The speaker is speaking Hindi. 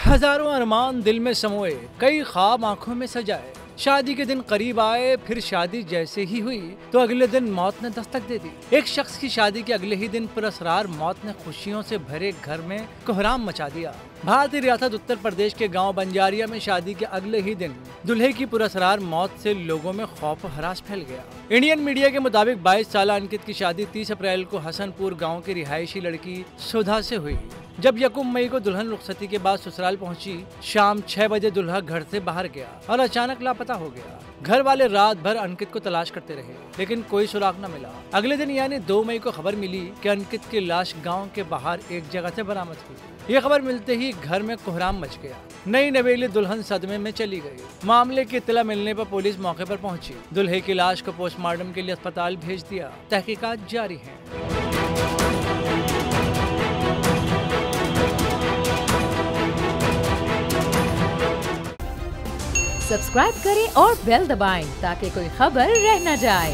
हजारों अरमान दिल में समोए, कई ख्वाब आंखों में सजाए। शादी के दिन करीब आए, फिर शादी जैसे ही हुई तो अगले दिन मौत ने दस्तक दे दी। एक शख्स की शादी के अगले ही दिन पुरअसरार मौत ने खुशियों से भरे घर में कोहराम मचा दिया। भारतीय रियासत उत्तर प्रदेश के गांव बंजारिया में शादी के अगले ही दिन दूल्हे की पुरअसरार मौत से लोगों में खौफ और हरास फैल गया। इंडियन मीडिया के मुताबिक 22 साल अंकित की शादी 30 अप्रैल को हसनपुर गाँव की रिहायशी लड़की सुधा से हुई। जब यकुम मई को दुल्हन रुखसती के बाद ससुराल पहुंची, शाम 6 बजे दुल्हा घर से बाहर गया और अचानक लापता हो गया। घर वाले रात भर अंकित को तलाश करते रहे, लेकिन कोई सुराग न मिला। अगले दिन यानी 2 मई को खबर मिली कि अंकित की लाश गांव के बाहर एक जगह से बरामद हुई। ये खबर मिलते ही घर में कोहराम मच गया। नई नवेली दुल्हन सदमे में चली गई। मामले की इत्तला मिलने पर पुलिस मौके पर पहुंची। दूल्हे की लाश को पोस्टमार्टम के लिए अस्पताल भेज दिया। तहकीकात जारी है। सब्सक्राइब करें और बेल दबाएं ताकि कोई खबर रह न जाए।